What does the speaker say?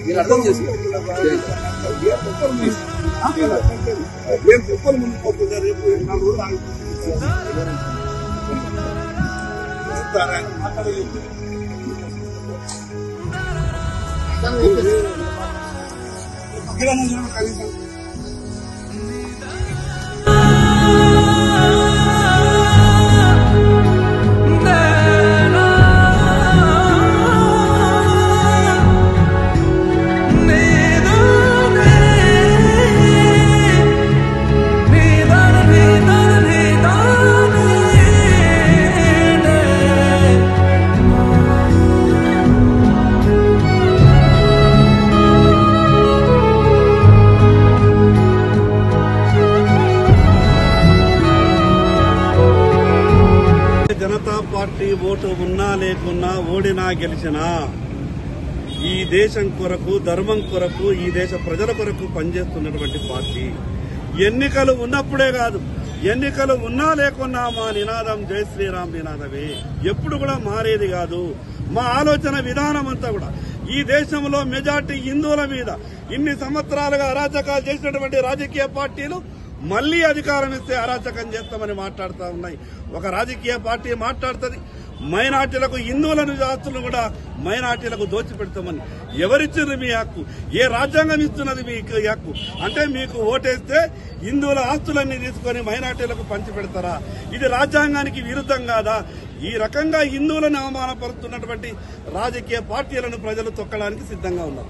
మీరు అర్థం చేసుకోవాలి. ముందు పోతుందా రేపు 4 రోజులు కనీసం జనతా పార్టీ ఓటు ఉన్నా లేకున్నా, ఓడినా గెలిచినా ఈ దేశం కొరకు, ధర్మం కొరకు, ఈ దేశ ప్రజల కొరకు పనిచేస్తున్నటువంటి పార్టీ. ఎన్నికలు ఉన్నప్పుడే కాదు, ఎన్నికలు ఉన్నా లేకున్నా మా నినాదం జై శ్రీరామ్ నినాదమే. ఎప్పుడు కూడా మారేది కాదు. మా ఆలోచన విధానం అంతా కూడా ఈ దేశంలో మెజార్టీ హిందువుల మీద ఇన్ని సంవత్సరాలుగా అరాచకాలు చేసినటువంటి రాజకీయ పార్టీలు మళ్లీ అధికారం ఇస్తే అరాచకం చేస్తామని మాట్లాడుతూ ఉన్నాయి. ఒక రాజకీయ పార్టీ మాట్లాడుతుంది మైనార్టీలకు, హిందువులను ఆస్తులను కూడా మైనార్టీలకు దోచిపెడతామని. ఎవరిచ్చింది మీ హక్కు? ఏ రాజ్యాంగం ఇస్తున్నది మీకు హక్కు? అంటే మీకు ఓటేస్తే హిందువుల ఆస్తులన్నీ తీసుకొని మైనార్టీలకు పంచిపెడతారా? ఇది రాజ్యాంగానికి విరుద్ధం కాదా? ఈ రకంగా హిందువులను అవమానపరుస్తున్నటువంటి రాజకీయ పార్టీలను ప్రజలు తొక్కడానికి సిద్ధంగా ఉన్నారు.